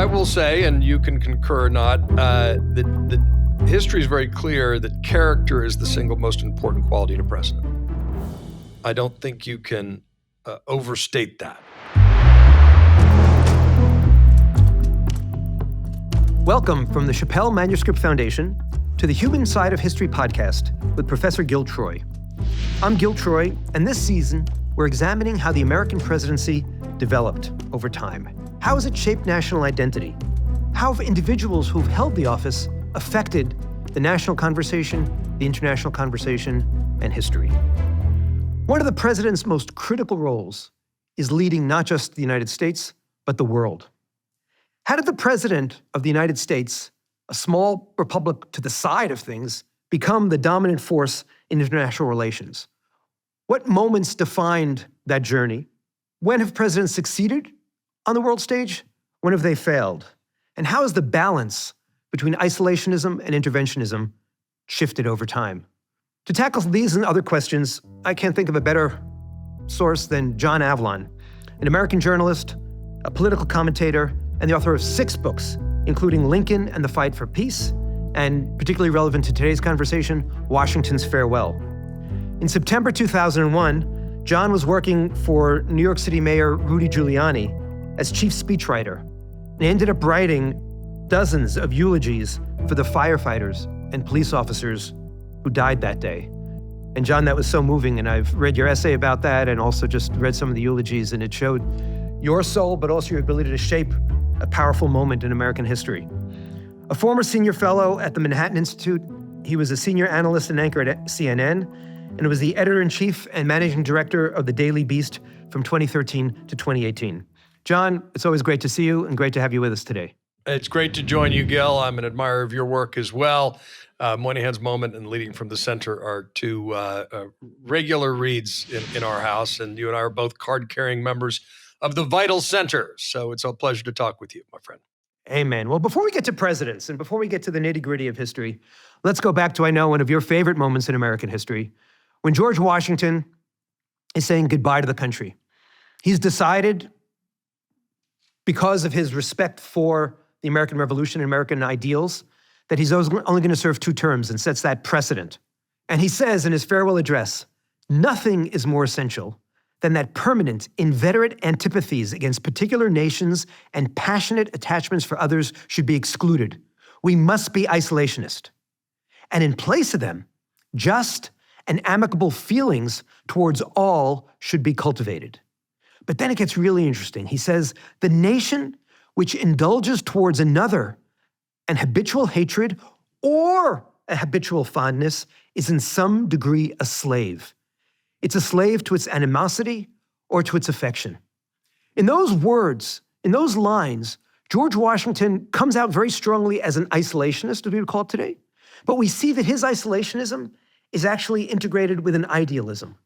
I will say, and you can concur or not, that history is very clear that character is the single most important quality in a president. I don't think you can overstate that. Welcome from the Chappelle Manuscript Foundation to the Human Side of History podcast with Professor Gil Troy. I'm Gil Troy, and this season, we're examining how the American presidency developed over time. How has it shaped national identity? How have individuals who've held the office affected the national conversation, the international conversation, and history? One of the president's most critical roles is leading not just the United States, but the world. How did the president of the United States, a small republic to the side of things, become the dominant force in international relations? What moments defined that journey? When have presidents succeeded on the world stage? When have they failed? And how has the balance between isolationism and interventionism shifted over time? To tackle these and other questions, I can't think of a better source than John Avlon, an American journalist, a political commentator, and the author of 6 books, including Lincoln and the Fight for Peace, and particularly relevant to today's conversation, Washington's Farewell. In September 2001, John was working for New York City Mayor Rudy Giuliani as chief speechwriter, and he ended up writing dozens of eulogies for the firefighters and police officers who died that day. And John, that was so moving, and I've read your essay about that and also just read some of the eulogies, and it showed your soul, but also your ability to shape a powerful moment in American history. A former senior fellow at the Manhattan Institute, he was a senior analyst and anchor at CNN, and was the editor-in-chief and managing director of the Daily Beast from 2013 to 2018. John, it's always great to see you and great to have you with us today. It's great to join you, Gil. I'm an admirer of your work as well. Moynihan's Moment and Leading from the Center are 2 regular reads in our house, and you and I are both card-carrying members of the Vital Center. So it's a pleasure to talk with you, my friend. Amen. Well, before we get to presidents and before we get to the nitty-gritty of history, let's go back to, I know, one of your favorite moments in American history, when George Washington is saying goodbye to the country. He's decided, because of his respect for the American Revolution and American ideals, that he's only going to serve 2 terms and sets that precedent. And he says in his farewell address, "Nothing is more essential than that permanent, inveterate antipathies against particular nations and passionate attachments for others should be excluded. We must be isolationist. And in place of them, just and amicable feelings towards all should be cultivated." But then it gets really interesting. He says, "The nation which indulges towards another an habitual hatred or a habitual fondness is in some degree a slave. It's a slave to its animosity or to its affection." In those words, in those lines, George Washington comes out very strongly as an isolationist, as we would call it today. But we see that his isolationism is actually integrated with an idealism.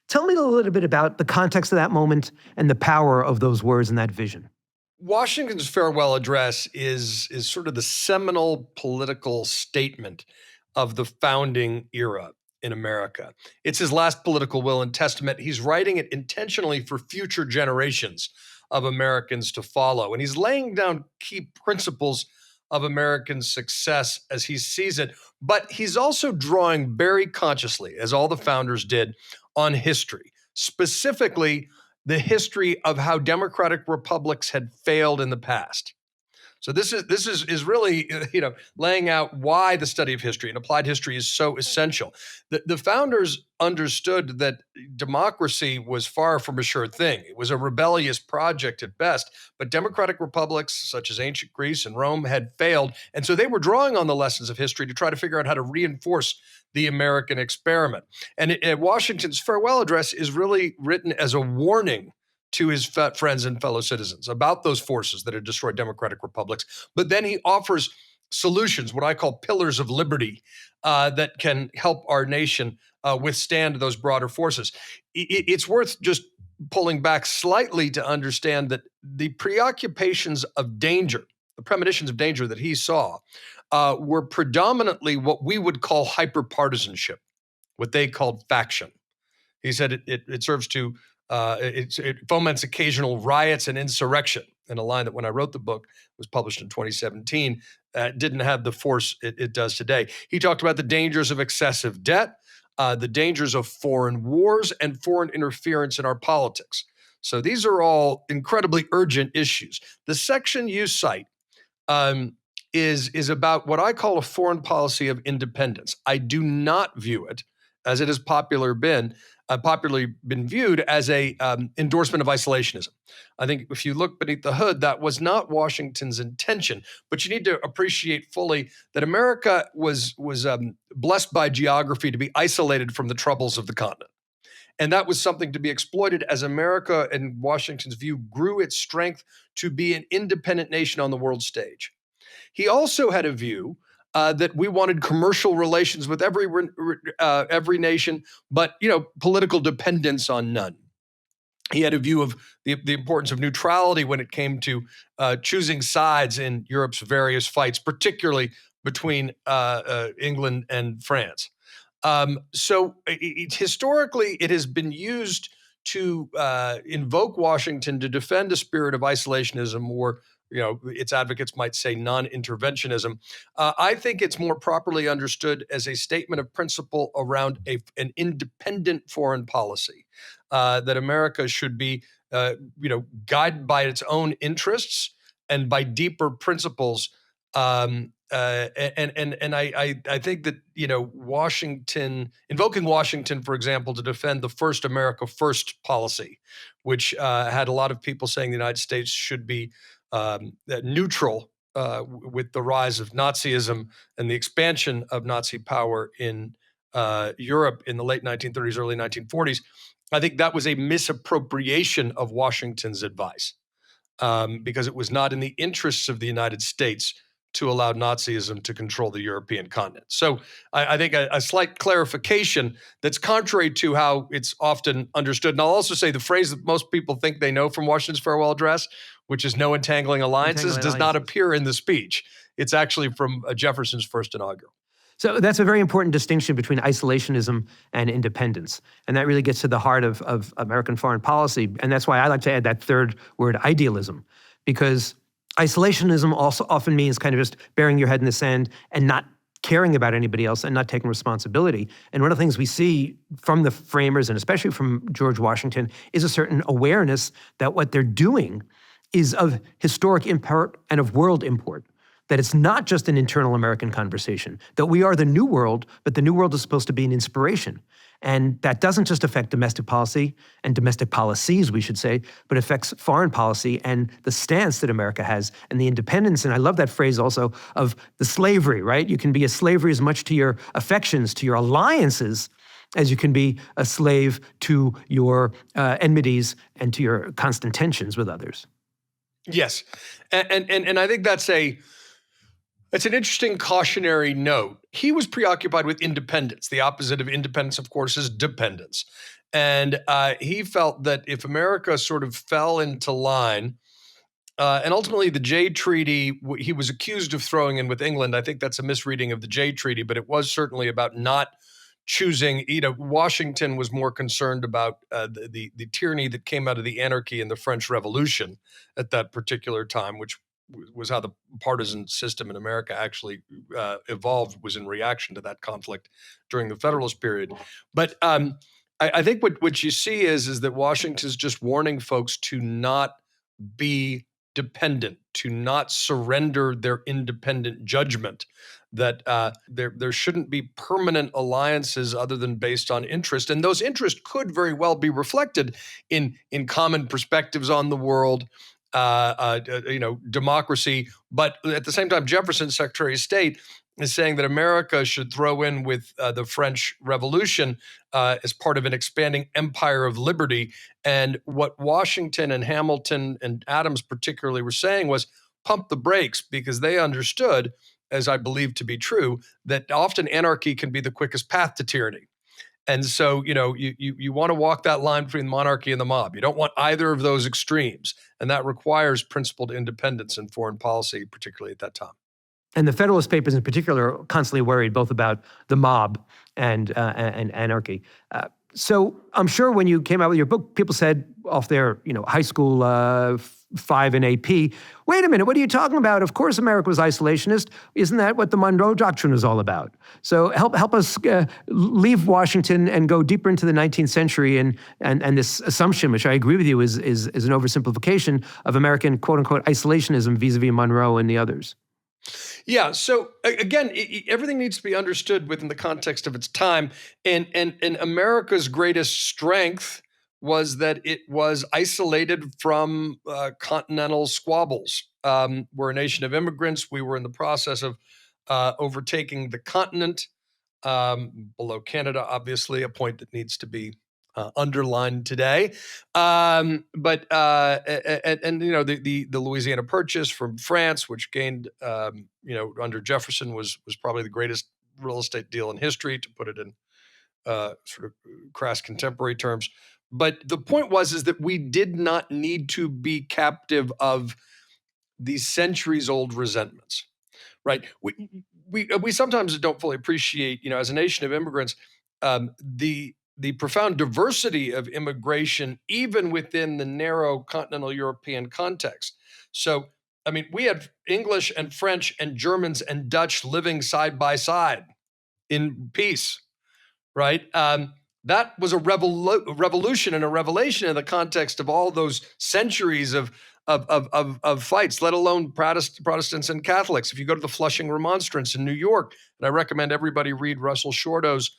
Tell me a little bit about the context of that moment and the power of those words and that vision. Washington's farewell address is sort of the seminal political statement of the founding era in America. It's his last political will and testament. He's writing it intentionally for future generations of Americans to follow. And he's laying down key principles of American success as he sees it. But he's also drawing very consciously, as all the founders did, on history, specifically the history of how democratic republics had failed in the past. So this is really, laying out why the study of history and applied history is so essential. The founders understood that democracy was far from a sure thing. It was a rebellious project at best, but democratic republics such as ancient Greece and Rome had failed. And so they were drawing on the lessons of history to try to figure out how to reinforce the American experiment. And Washington's farewell address is really written as a warning to his friends and fellow citizens about those forces that had destroyed democratic republics. But then he offers solutions, what I call pillars of liberty, that can help our nation withstand those broader forces. It's worth just pulling back slightly to understand that the preoccupations of danger, the premonitions of danger that he saw, were predominantly what we would call hyperpartisanship, what they called faction. He said it serves to It foments occasional riots and insurrection. And a line that when I wrote the book was published in 2017, didn't have the force it does today. He talked about the dangers of excessive debt, the dangers of foreign wars, and foreign interference in our politics. So these are all incredibly urgent issues. The section you cite is about what I call a foreign policy of independence. I do not view it, as it has popularly been viewed, as a endorsement of isolationism. I think if you look beneath the hood, that was not Washington's intention. But you need to appreciate fully that America was blessed by geography to be isolated from the troubles of the continent. And that was something to be exploited as America, in Washington's view, grew its strength to be an independent nation on the world stage. He also had a view that we wanted commercial relations with every nation, but political dependence on none. He had a view of the importance of neutrality when it came to choosing sides in Europe's various fights, particularly between England and France. Historically, it has been used to invoke Washington to defend a spirit of isolationism, or its advocates might say non-interventionism. I think it's more properly understood as a statement of principle around an independent foreign policy, that America should be, guided by its own interests and by deeper principles. And I think that invoking Washington, for example, to defend the first America First policy, which had a lot of people saying the United States should be neutral with the rise of Nazism and the expansion of Nazi power in Europe in the late 1930s, early 1940s. I think that was a misappropriation of Washington's advice, because it was not in the interests of the United States to allow Nazism to control the European continent. So I think a slight clarification that's contrary to how it's often understood. And I'll also say the phrase that most people think they know from Washington's farewell address, which is "no entangling alliances," does not appear in the speech. It's actually from Jefferson's first inaugural. So that's a very important distinction between isolationism and independence. And that really gets to the heart of American foreign policy. And that's why I like to add that third word, idealism, because isolationism also often means kind of just burying your head in the sand and not caring about anybody else and not taking responsibility. And one of the things we see from the framers, and especially from George Washington, is a certain awareness that what they're doing is of historic import and of world import. That it's not just an internal American conversation, that we are the new world, but the new world is supposed to be an inspiration. And that doesn't just affect domestic policy and domestic policies, we should say, but affects foreign policy and the stance that America has and the independence. And I love that phrase also of the slavery, right? You can be a slavery as much to your affections, to your alliances, as you can be a slave to your enmities and to your constant tensions with others. Yes. And I think that's it's an interesting cautionary note. He was preoccupied with independence. The opposite of independence, of course, is dependence. And he felt that if America sort of fell into line, and ultimately the Jay Treaty, he was accused of throwing in with England. I think that's a misreading of the Jay Treaty, but it was certainly about not choosing. Washington was more concerned about the tyranny that came out of the anarchy in the French Revolution at that particular time, which was how the partisan system in America actually evolved, was in reaction to that conflict during the Federalist period. But I think what you see is that Washington's just warning folks to not be dependent, to not surrender their independent judgment, that there shouldn't be permanent alliances other than based on interest. And those interests could very well be reflected in common perspectives on the world, democracy. But at the same time, Jefferson, Secretary of State, is saying that America should throw in with the French Revolution as part of an expanding empire of liberty. And what Washington and Hamilton and Adams particularly were saying was pump the brakes, because they understood, as I believe to be true, that often anarchy can be the quickest path to tyranny. And so, you want to walk that line between monarchy and the mob. You don't want either of those extremes. And that requires principled independence in foreign policy, particularly at that time. And the Federalist Papers in particular are constantly worried both about the mob and anarchy. So I'm sure when you came out with your book, people said off their, high school 5 in AP, wait a minute, what are you talking about? Of course America was isolationist. Isn't that what the Monroe Doctrine was all about? So help us leave Washington and go deeper into the 19th century and this assumption, which I agree with you is an oversimplification of American quote unquote isolationism vis-a-vis Monroe and the others. Yeah. So again, everything needs to be understood within the context of its time. And America's greatest strength was that it was isolated from continental squabbles. We're a nation of immigrants. We were in the process of overtaking the continent below Canada, obviously, a point that needs to be underlined today. But the Louisiana Purchase from France, which gained under Jefferson, was probably the greatest real estate deal in history, to put it in sort of crass contemporary terms. But the point is that we did not need to be captive of these centuries-old resentments, right? We sometimes don't fully appreciate, as a nation of immigrants, the profound diversity of immigration, even within the narrow continental European context. So, we had English and French and Germans and Dutch living side by side in peace, right? That was a revolution and a revelation in the context of all those centuries of fights, let alone Protestants and Catholics. If you go to the Flushing Remonstrance in New York, and I recommend everybody read Russell Shorto's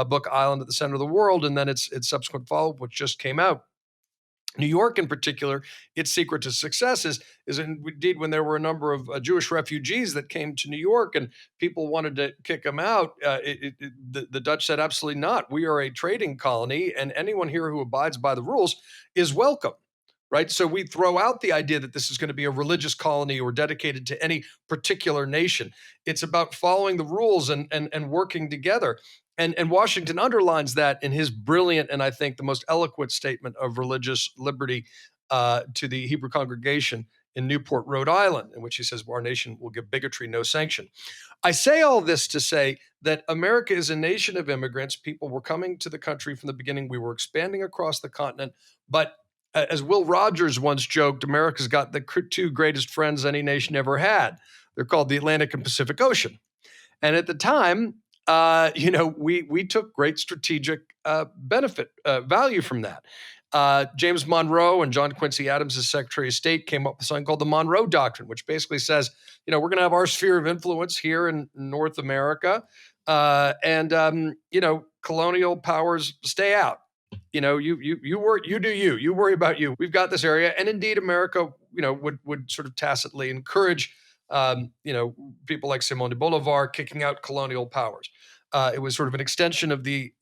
book Island at the Center of the World, and then its subsequent follow-up, which just came out. New York, in particular, its secret to success is indeed when there were a number of Jewish refugees that came to New York and people wanted to kick them out. The Dutch said, absolutely not. We are a trading colony, and anyone here who abides by the rules is welcome. Right. So we throw out the idea that this is going to be a religious colony or dedicated to any particular nation. It's about following the rules and working together. And Washington underlines that in his brilliant and I think the most eloquent statement of religious liberty to the Hebrew congregation in Newport, Rhode Island, in which he says, our nation will give bigotry no sanction. I say all this to say that America is a nation of immigrants. People were coming to the country from the beginning. We were expanding across the continent. But as Will Rogers once joked, America's got the two greatest friends any nation ever had. They're called the Atlantic and Pacific Ocean. And at the time, we took great strategic value from that. James Monroe and John Quincy Adams, as Secretary of State, came up with something called the Monroe Doctrine, which basically says, we're going to have our sphere of influence here in North America, and colonial powers stay out. You worry about you. We've got this area, and indeed, America, would sort of tacitly encourage people like Simón de Bolívar kicking out colonial powers. It was sort of an extension of the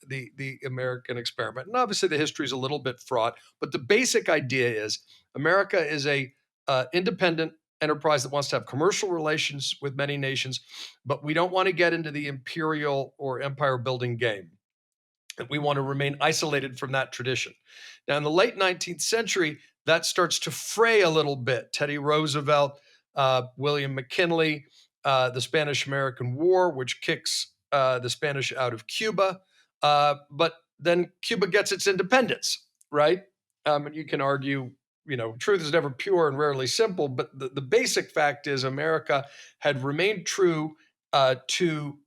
American experiment. And obviously the history is a little bit fraught, but the basic idea is America is a independent enterprise that wants to have commercial relations with many nations, but we don't want to get into the imperial or empire building game. And we want to remain isolated from that tradition. Now, in the late 19th century, that starts to fray a little bit. Teddy Roosevelt, William McKinley, the Spanish-American War, which kicks the Spanish out of Cuba. But then Cuba gets its independence, right? And you can argue, truth is never pure and rarely simple, but the basic fact is America had remained true to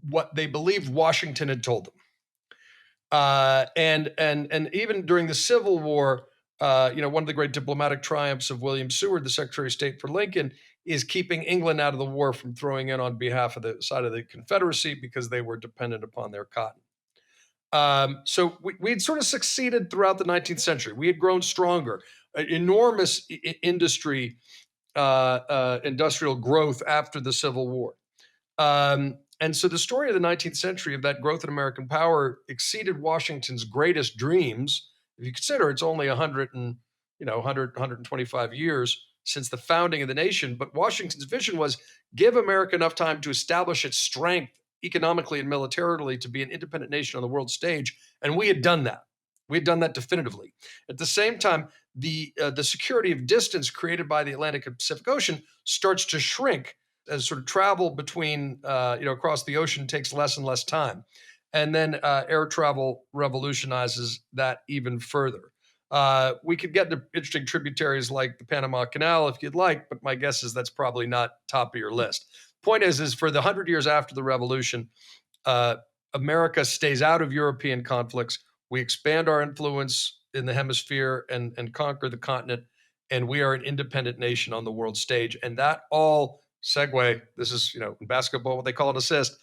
what they believed Washington had told them. And even during the Civil War, one of the great diplomatic triumphs of William Seward, the Secretary of State for Lincoln, is keeping England out of the war from throwing in on behalf of the side of the Confederacy because they were dependent upon their cotton. So we'd sort of succeeded throughout the 19th century. We had grown stronger, enormous industry, industrial growth after the Civil War. And so the story of the 19th century of that growth in American power exceeded Washington's greatest dreams. If you consider it's only 125 years since the founding of the nation, but Washington's vision was give America enough time to establish its strength economically and militarily to be an independent nation on the world stage. And we had done that. We had done that definitively. At the same time, the security of distance created by the Atlantic and Pacific Ocean starts to shrink as sort of travel between, across the ocean takes less and less time. And then air travel revolutionizes that even further. We could get into interesting tributaries like the Panama Canal if you'd like, but my guess is that's probably not top of your list. Point is for the 100 years after the revolution, America stays out of European conflicts. We expand our influence in the hemisphere and conquer the continent, and we are an independent nation on the world stage. And that all segue, this is, in basketball, what they call an assist,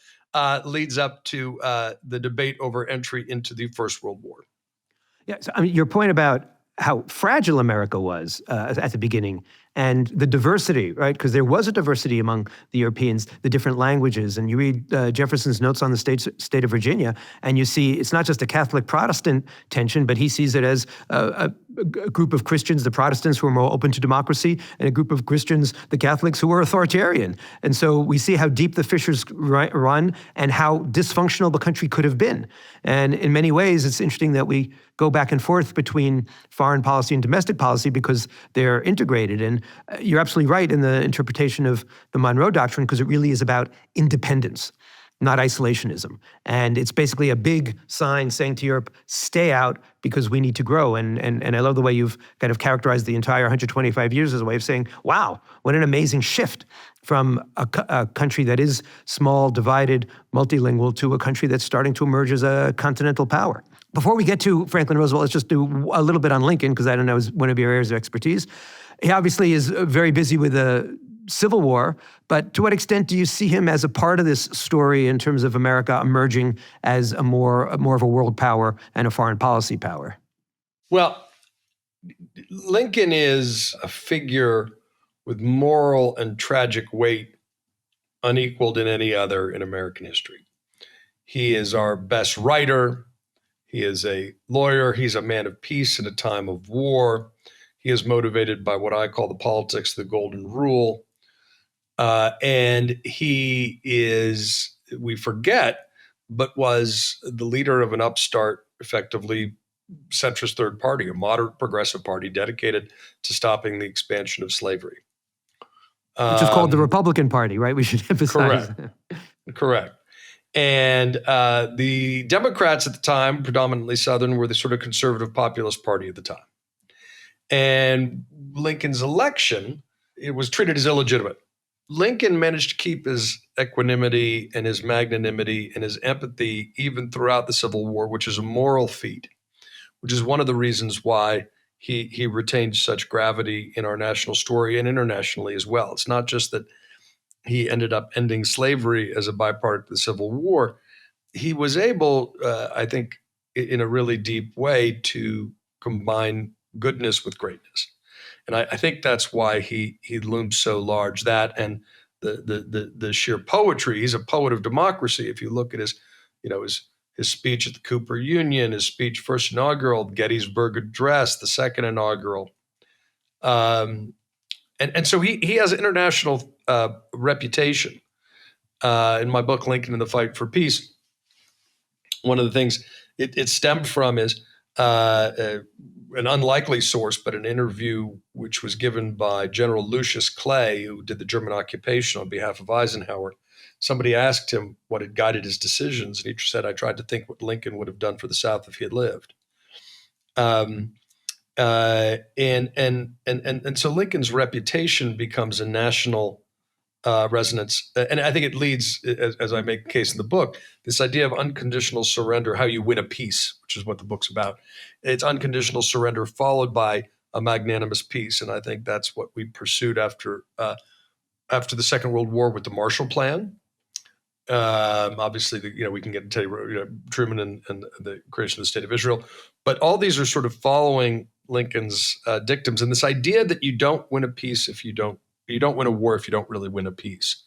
leads up to the debate over entry into the First World War. Yeah, so I mean, your point about how fragile America was at the beginning and the diversity, right? Because there was a diversity among the Europeans, the different languages. And you read Jefferson's notes on the state of Virginia, and you see it's not just a Catholic-Protestant tension, but he sees it as a group of Christians, the Protestants, who are more open to democracy, and a group of Christians, the Catholics, who were authoritarian. And so we see how deep the fissures run and how dysfunctional the country could have been. And in many ways, it's interesting that we go back and forth between foreign policy and domestic policy because they're integrated. And you're absolutely right in the interpretation of the Monroe Doctrine, because it really is about independence, not isolationism. And it's basically a big sign saying to Europe, stay out because we need to grow. And I love the way you've kind of characterized the entire 125 years as a way of saying, wow, what an amazing shift from a country that is small, divided, multilingual to a country that's starting to emerge as a continental power. Before we get to Franklin Roosevelt, let's just do a little bit on Lincoln, because I don't know, is one of your areas of expertise. He obviously is very busy with the Civil War, but to what extent do you see him as a part of this story in terms of America emerging as a more of a world power and a foreign policy power? Well, Lincoln is a figure with moral and tragic weight unequaled in any other in American history. He is our best writer. He is a lawyer. He's a man of peace in a time of war. He is motivated by what I call the politics of the golden rule. And he is, we forget, but was the leader of an upstart, effectively centrist third party, a moderate progressive party dedicated to stopping the expansion of slavery. Which is called the Republican Party, right? We should emphasize. Correct. And the Democrats at the time, predominantly Southern, were the sort of conservative populist party at the time. And Lincoln's election, it was treated as illegitimate. Lincoln managed to keep his equanimity and his magnanimity and his empathy even throughout the Civil War, which is a moral feat, which is one of the reasons why he retained such gravity in our national story and internationally as well. It's not just that he ended up ending slavery as a byproduct of the Civil War. He was able, I think, in a really deep way to combine goodness with greatness. And I think that's why he looms so large. That and the sheer poetry. He's a poet of democracy. If you look at his speech at the Cooper Union, his speech first inaugural, Gettysburg Address, the second inaugural, and so he has an international reputation. In my book, Lincoln and the Fight for Peace, one of the things it stemmed from is an unlikely source, but an interview which was given by General Lucius Clay, who did the German occupation on behalf of Eisenhower. Somebody asked him what had guided his decisions, and he said, "I tried to think what Lincoln would have done for the South if he had lived." And so Lincoln's reputation becomes a national resonance, and I think it leads, as I make a case in the book, this idea of unconditional surrender, how you win a peace, which is what the book's about. It's unconditional surrender followed by a magnanimous peace, and I think that's what we pursued after the Second World War with the Marshall Plan. Obviously, we can get into Truman and the creation of the State of Israel, but all these are sort of following Lincoln's dictums, and this idea that you don't win a peace if you don't win a war if you don't really win a peace.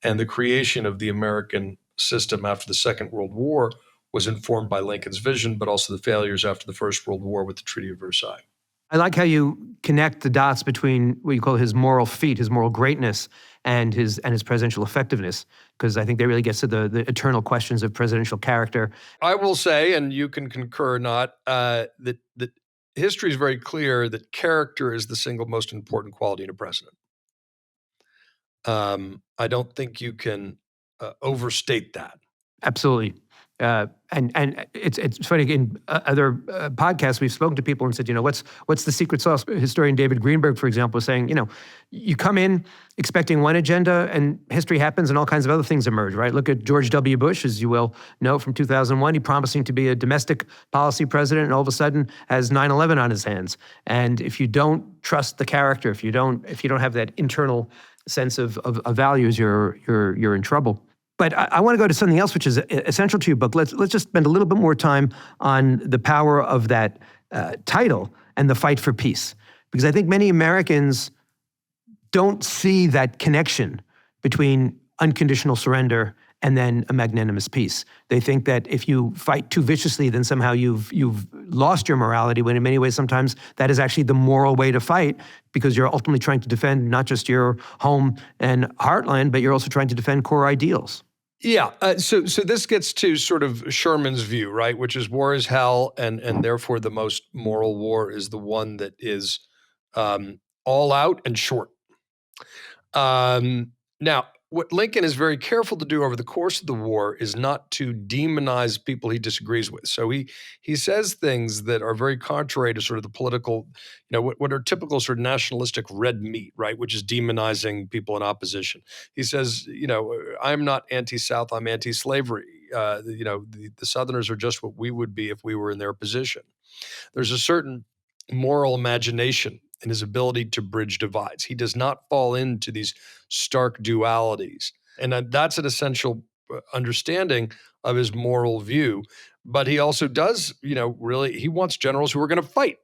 And the creation of the American system after the Second World War was informed by Lincoln's vision, but also the failures after the First World War with the Treaty of Versailles. I like how you connect the dots between what you call his moral feat, his moral greatness, and his presidential effectiveness, because I think that really gets to the eternal questions of presidential character. I will say, and you can concur or not, that history is very clear that character is the single most important quality in a president. I don't think you can overstate that. Absolutely. And it's funny, in other podcasts we've spoken to people and said, what's the secret sauce? Historian David Greenberg, for example, was saying, you come in expecting one agenda and history happens and all kinds of other things emerge, right? Look at George W. Bush, as you will know, from 2001, he promising to be a domestic policy president and all of a sudden has 9/11 on his hands. And if you don't trust the character, if you don't have that internal sense of values, you're in trouble. But I want to go to something else which is essential to your book. Let's just spend a little bit more time on the power of that title and the fight for peace. Because I think many Americans don't see that connection between unconditional surrender and then a magnanimous peace. They think that if you fight too viciously, then somehow you've lost your morality, when in many ways sometimes that is actually the moral way to fight, because you're ultimately trying to defend not just your home and heartland, but you're also trying to defend core ideals. Yeah. So this gets to sort of Sherman's view, right? Which is war is hell, and therefore the most moral war is the one that is all out and short. Now, what Lincoln is very careful to do over the course of the war is not to demonize people he disagrees with. So he says things that are very contrary to sort of the political, what are typical sort of nationalistic red meat, right? Which is demonizing people in opposition. He says, I'm not anti-South, I'm anti-slavery. The Southerners are just what we would be if we were in their position. There's a certain moral imagination in his ability to bridge divides. He does not fall into these stark dualities. And that's an essential understanding of his moral view. But he also does, really, he wants generals who are going to fight,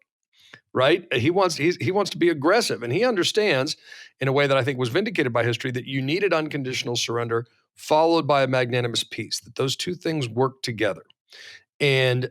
right? He wants to be aggressive. And he understands, in a way that I think was vindicated by history, that you needed unconditional surrender followed by a magnanimous peace, that those two things work together. And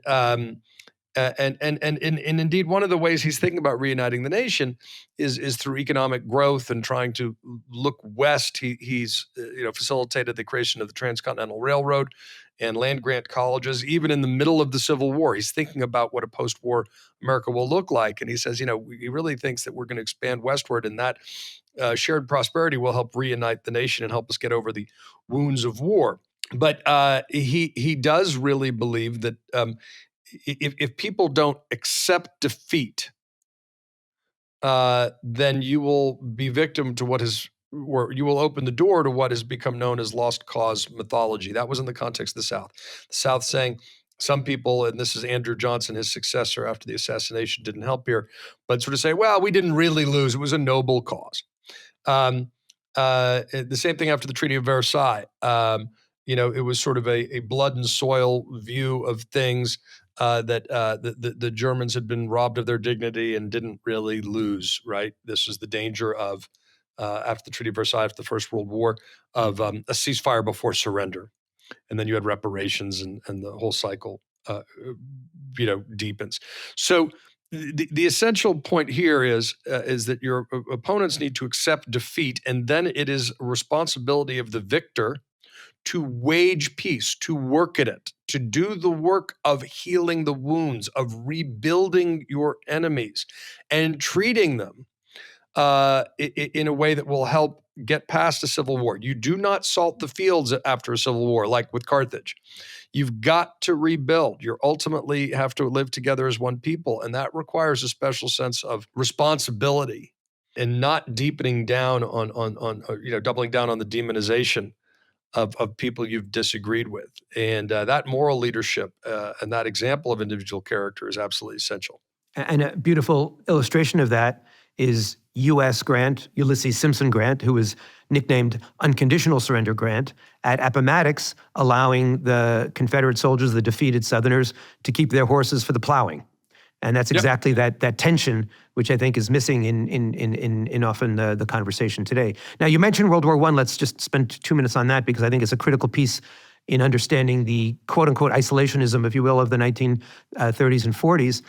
indeed, one of the ways he's thinking about reuniting the nation is through economic growth and trying to look west. He's facilitated the creation of the Transcontinental Railroad and land grant colleges, even in the middle of the Civil War. He's thinking about what a post-war America will look like, and he says, he really thinks that we're going to expand westward, and that shared prosperity will help reunite the nation and help us get over the wounds of war. But he does really believe that. If people don't accept defeat, then you will be victim to or you will open the door to what has become known as lost cause mythology. That was in the context of the South. The South saying some people, and this is Andrew Johnson, his successor after the assassination, didn't help here, but sort of say, well, we didn't really lose. It was a noble cause. The same thing after the Treaty of Versailles. It was sort of a blood and soil view of things. That the Germans had been robbed of their dignity and didn't really lose, right? This is the danger of, after the Treaty of Versailles, after the First World War, of a ceasefire before surrender. And then you had reparations and the whole cycle, deepens. So the essential point here is that your opponents need to accept defeat, and then it is a responsibility of the victor to wage peace, to work at it, to do the work of healing the wounds, of rebuilding your enemies, and treating them in a way that will help get past a civil war. You do not salt the fields after a civil war, like with Carthage. You've got to rebuild. You ultimately have to live together as one people, and that requires a special sense of responsibility and not deepening down on doubling down on the demonization of people you've disagreed with. And that moral leadership and that example of individual character is absolutely essential. And a beautiful illustration of that is U.S. Grant, Ulysses Simpson Grant, who was nicknamed Unconditional Surrender Grant, at Appomattox, allowing the Confederate soldiers, the defeated Southerners, to keep their horses for the plowing. And that's exactly that tension, which I think is missing in often the conversation today. Now, you mentioned World War I. Let's just spend 2 minutes on that, because I think it's a critical piece in understanding the quote-unquote isolationism, if you will, of the 1930s and 40s.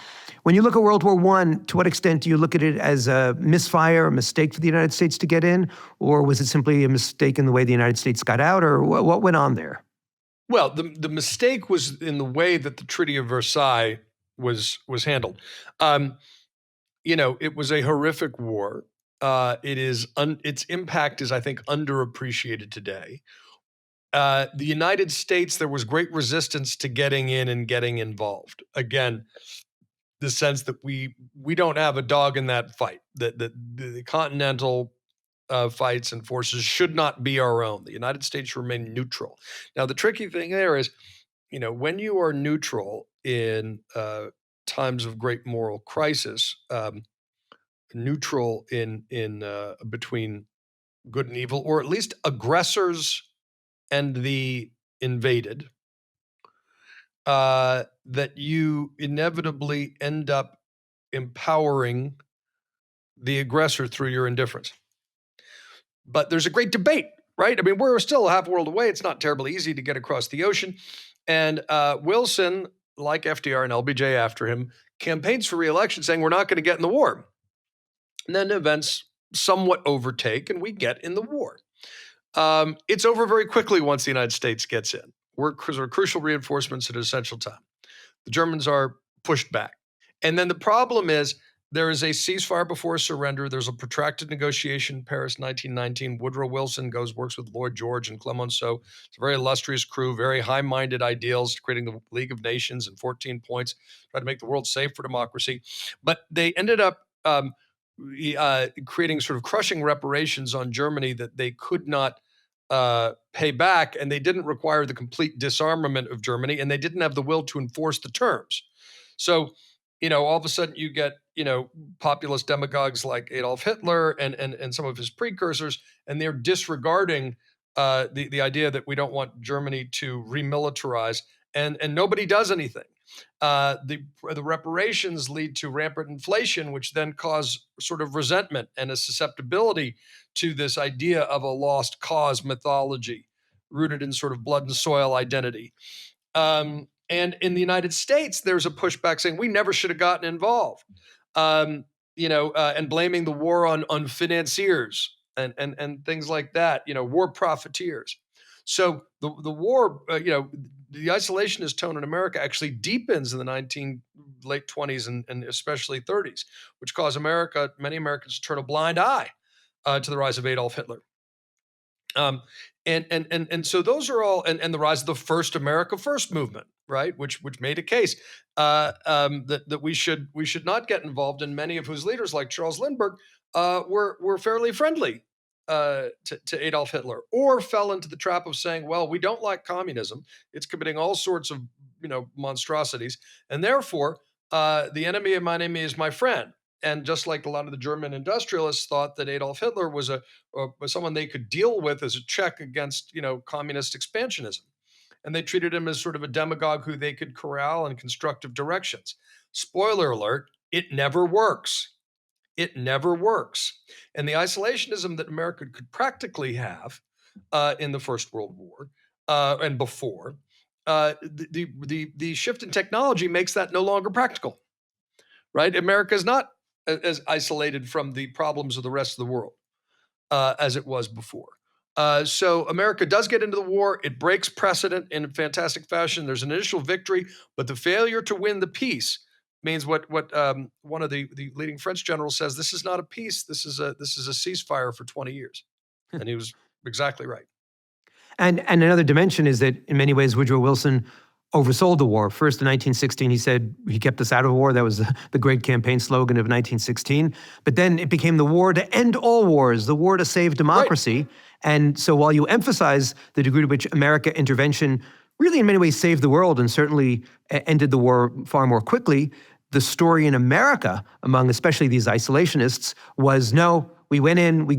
When you look at World War I, to what extent do you look at it as a misfire, a mistake for the United States to get in, or was it simply a mistake in the way the United States got out, or what went on there? Well, the mistake was in the way that the Treaty of Versailles was handled. It was a horrific war. Its impact is, I think, underappreciated today. The United States, there was great resistance to getting in and getting involved. Again, the sense that we don't have a dog in that fight, that the continental fights and forces should not be our own. The United States should remain neutral. Now, the tricky thing there is, when you are neutral in times of great moral crisis, neutral in between good and evil, or at least aggressors and the invaded, that you inevitably end up empowering the aggressor through your indifference. But there's a great debate, right? I mean, we're still a half world away. It's not terribly easy to get across the ocean. And Wilson, like FDR and LBJ after him, campaigns for re-election saying we're not going to get in the war. And then events somewhat overtake and we get in the war. It's over very quickly once the United States gets in. We're crucial reinforcements at an essential time. The Germans are pushed back. And then the problem is there is a ceasefire before surrender. There's a protracted negotiation in Paris, 1919. Woodrow Wilson works with Lloyd George and Clemenceau. It's a very illustrious crew, very high-minded ideals, creating the League of Nations in 14 points, try to make the world safe for democracy. But they ended up creating sort of crushing reparations on Germany that they could not pay back, and they didn't require the complete disarmament of Germany, and they didn't have the will to enforce the terms. So, all of a sudden you get, populist demagogues like Adolf Hitler and some of his precursors, and they're disregarding the idea that we don't want Germany to remilitarize, and nobody does anything. The reparations lead to rampant inflation, which then cause sort of resentment and a susceptibility to this idea of a lost cause mythology rooted in sort of blood and soil identity. And in the United States, there's a pushback saying we never should have gotten involved, and blaming the war on financiers and things like that, war profiteers. So the war, the isolationist tone in America actually deepens in the late 20s and especially 30s, which caused many Americans to turn a blind eye to the rise of Adolf Hitler. And so those are all, and the rise of the first America First movement, right, which made a case that we should not get involved, and many of whose leaders, like Charles Lindbergh, were fairly friendly to Adolf Hitler, or fell into the trap of saying, well, we don't like communism. It's committing all sorts of monstrosities, and therefore the enemy of my enemy is my friend. And just like a lot of the German industrialists thought that Adolf Hitler was someone they could deal with as a check against communist expansionism, and they treated him as sort of a demagogue who they could corral in constructive directions. Spoiler alert: it never works. It never works. And the isolationism that America could practically have in the First World War and before, the shift in technology makes that no longer practical, right? America is not as isolated from the problems of the rest of the world as it was before. So America does get into the war. It breaks precedent in a fantastic fashion. There's an initial victory, but the failure to win the peace means what one of the leading French generals says: this is not a peace. This is a ceasefire for 20 years. And he was exactly right. And another dimension is that in many ways Woodrow Wilson oversold the war. First, in 1916, he said he kept us out of war. That was the great campaign slogan of 1916. But then it became the war to end all wars, the war to save democracy. Right. And so while you emphasize the degree to which America intervention really in many ways saved the world and certainly ended the war far more quickly, the story in America, among especially these isolationists, was no, we went in, we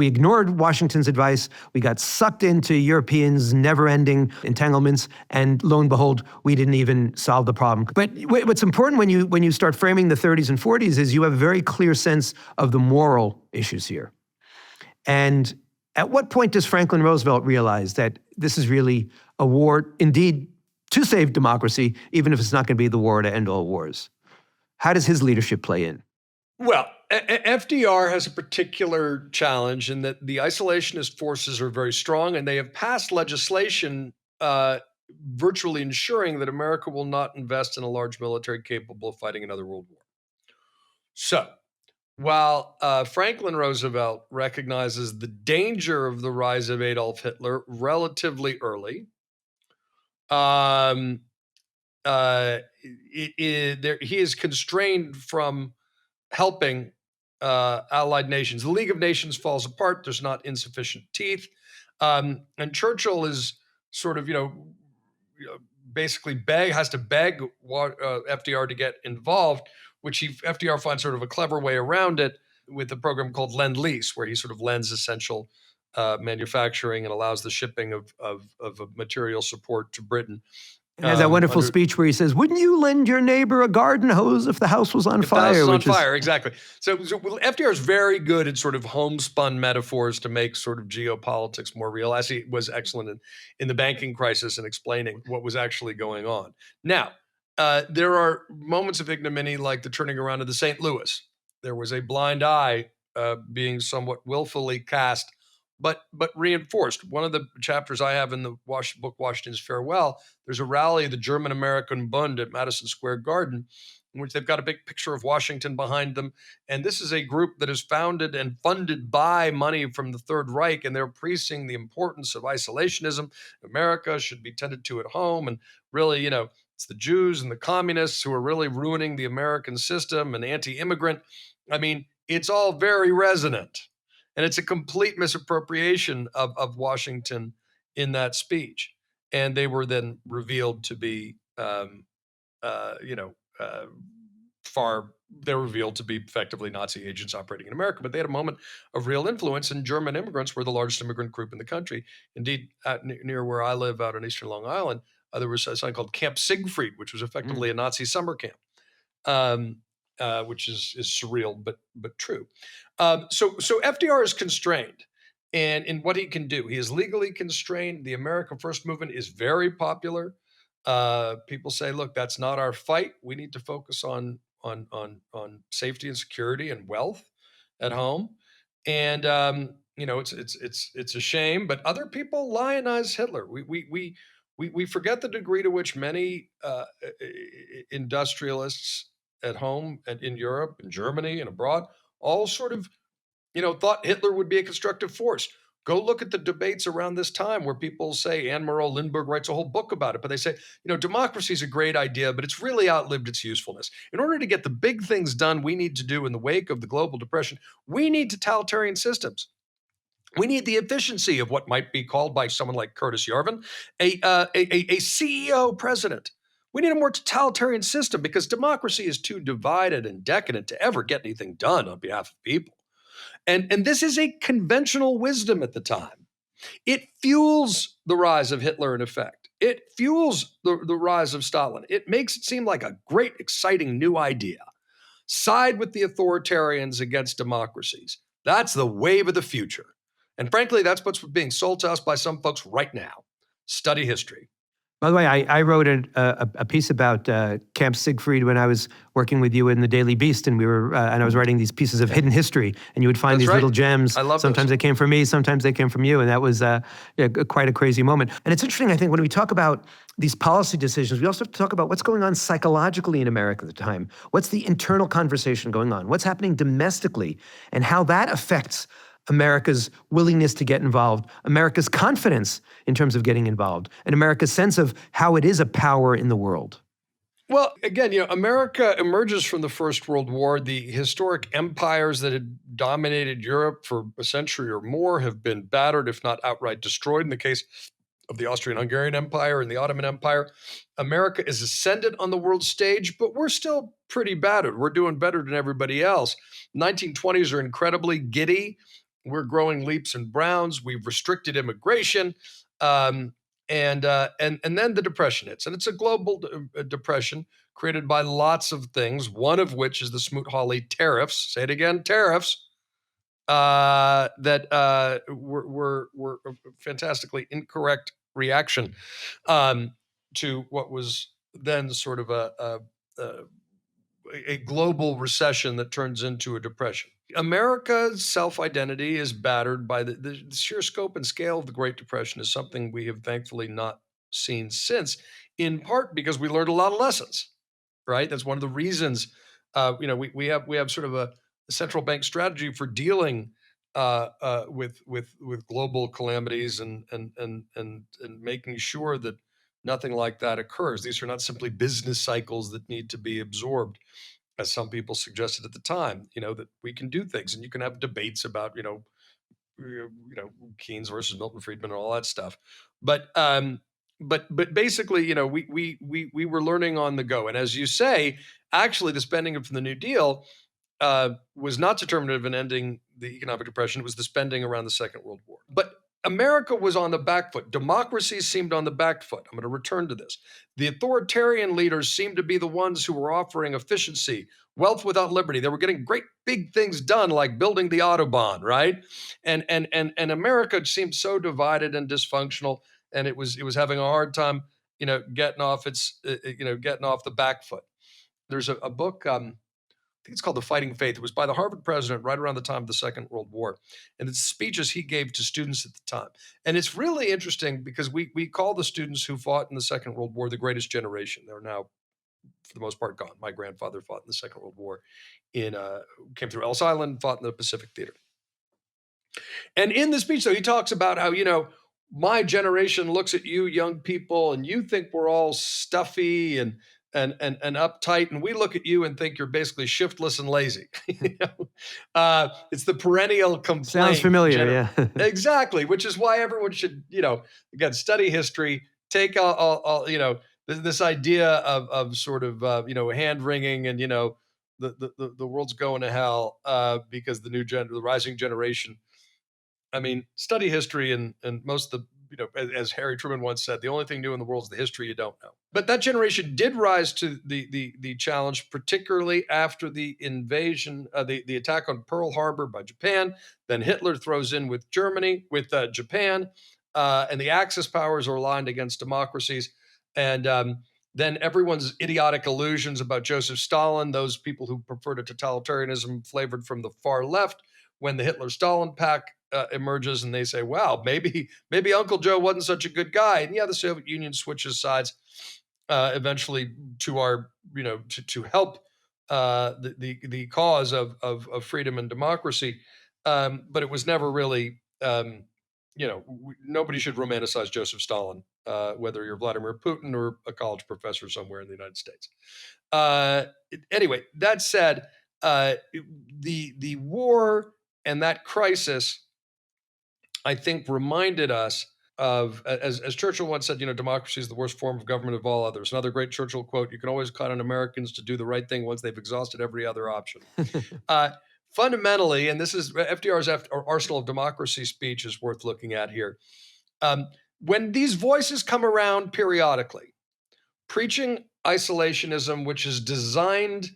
ignored Washington's advice, we got sucked into Europeans' never-ending entanglements, and lo and behold, we didn't even solve the problem. But what's important when you start framing the 30s and 40s is you have a very clear sense of the moral issues here. And at what point does Franklin Roosevelt realize that this is really a war, indeed, to save democracy, even if it's not going to be the war to end all wars? How does his leadership play in? Well, FDR has a particular challenge in that the isolationist forces are very strong, and they have passed legislation virtually ensuring that America will not invest in a large military capable of fighting another world war. So While Franklin Roosevelt recognizes the danger of the rise of Adolf Hitler relatively early, um, he is constrained from helping allied nations. The League of Nations falls apart. There's not insufficient teeth. And Churchill is sort of, basically has to beg FDR to get involved, which FDR finds sort of a clever way around it with a program called Lend-Lease, where he sort of lends essential manufacturing and allows the shipping of material support to Britain. And has that wonderful speech where he says, "Wouldn't you lend your neighbor a garden hose if the house was on fire?" If the house was on fire, exactly. So FDR is very good at sort of homespun metaphors to make sort of geopolitics more real, as he was excellent in the banking crisis and explaining what was actually going on. Now, there are moments of ignominy like the turning around of the St. Louis. There was a blind eye being somewhat willfully cast, but reinforced. One of the chapters I have in the book Washington's Farewell, there's a rally of the German-American Bund at Madison Square Garden, in which they've got a big picture of Washington behind them. And this is a group that is founded and funded by money from the Third Reich, and they're preaching the importance of isolationism. America should be tended to at home. And really, it's the Jews and the communists who are really ruining the American system and anti-immigrant. I mean, it's all very resonant. And it's a complete misappropriation of Washington in that speech. And they were then revealed to be, they're revealed to be effectively Nazi agents operating in America. But they had a moment of real influence, and German immigrants were the largest immigrant group in the country. Indeed, near where I live out on Eastern Long Island, there was something called Camp Siegfried, which was effectively a Nazi summer camp. Which is surreal, but true. So FDR is constrained in what he can do. He is legally constrained. The America First movement is very popular. People say, look, that's not our fight. We need to focus on safety and security and wealth at home. And it's a shame, but other people lionize Hitler. We forget the degree to which many industrialists at home and in Europe and Germany and abroad all sort of, thought Hitler would be a constructive force. Go look at the debates around this time where people say, Anne Morrow Lindbergh writes a whole book about it, but they say, democracy is a great idea, but it's really outlived its usefulness. In order to get the big things done we need to do in the wake of the global depression, we need totalitarian systems. We need the efficiency of what might be called by someone like Curtis Yarvin a CEO president. We need a more totalitarian system because democracy is too divided and decadent to ever get anything done on behalf of people. And this is a conventional wisdom at the time. It fuels the rise of Hitler in effect. It fuels the rise of Stalin. It makes it seem like a great, exciting new idea. Side with the authoritarians against democracies. That's the wave of the future. And frankly, that's what's being sold to us by some folks right now. Study history. By the way, I wrote a piece about Camp Siegfried when I was working with you in the Daily Beast, and I was writing these pieces of hidden history, and you would find these little gems. I love sometimes those. They came from me, sometimes they came from you, and that was quite a crazy moment. And it's interesting, I think, when we talk about these policy decisions, we also have to talk about what's going on psychologically in America at the time. What's the internal conversation going on? What's happening domestically, and how that affects America's willingness to get involved, America's confidence in terms of getting involved, and America's sense of how it is a power in the world. Well, again, America emerges from the First World War. The historic empires that had dominated Europe for a century or more have been battered, if not outright destroyed. In the case of the Austrian-Hungarian Empire and the Ottoman Empire, America is ascendant on the world stage, but we're still pretty battered. We're doing better than everybody else. 1920s are incredibly giddy. We're growing leaps and bounds. We've restricted immigration, and then the Depression hits, and it's a global depression created by lots of things. One of which is the Smoot-Hawley tariffs. Say it again, tariffs. That were a fantastically incorrect reaction to what was then sort of a global recession that turns into a depression. America's self-identity is battered by the sheer scope and scale of the Great Depression is something we have thankfully not seen since, in part because we learned a lot of lessons, right? That's one of the reasons, we have sort of central bank strategy for dealing with global calamities and making sure that nothing like that occurs. These are not simply business cycles that need to be absorbed, as some people suggested at the time. That we can do things, and you can have debates about Keynes versus Milton Friedman and all that stuff. But basically, we were learning on the go, and as you say, actually, the spending from the New Deal was not determinative in ending the economic depression. It was the spending around the Second World War. But America was on the back foot. Democracy seemed on the back foot. I'm going to return to this. The authoritarian leaders seemed to be the ones who were offering efficiency, wealth without liberty. They were getting great big things done, like building the Autobahn, right? And America seemed so divided and dysfunctional, and it was having a hard time, getting off the back foot. There's a book. I think it's called The Fighting Faith. It was by the Harvard president right around the time of the Second World War. And it's speeches he gave to students at the time. And it's really interesting because we call the students who fought in the Second World War the greatest generation. They're now, for the most part, gone. My grandfather fought in the Second World War, came through Ellis Island, fought in the Pacific Theater. And in the speech, though, he talks about how, my generation looks at you young people and you think we're all stuffy and uptight, and we look at you and think you're basically shiftless and lazy. It's the perennial complaint. Sounds familiar, yeah. Exactly, which is why everyone should, again, study history, take all this idea of sort of, hand wringing and, the world's going to hell because the rising generation. I mean, study history and most of the, as Harry Truman once said, the only thing new in the world is the history you don't know. But that generation did rise to the challenge, particularly after the invasion, the attack on Pearl Harbor by Japan. Then Hitler throws in with Germany, with Japan, and the Axis powers are aligned against democracies. And then everyone's idiotic illusions about Joseph Stalin, those people who preferred a totalitarianism flavored from the far left, when the Hitler-Stalin pact emerges, and they say, "Wow, maybe Uncle Joe wasn't such a good guy." And the Soviet Union switches sides eventually to our, to help the cause of freedom and democracy. But it was never really, nobody should romanticize Joseph Stalin, whether you're Vladimir Putin or a college professor somewhere in the United States. Anyway, that said, the war and that crisis, I think, reminded us of, as Churchill once said, democracy is the worst form of government of all others. Another great Churchill quote: "You can always count on Americans to do the right thing once they've exhausted every other option." Fundamentally, and this is FDR's Arsenal of Democracy speech is worth looking at here. When these voices come around periodically, preaching isolationism, which is designed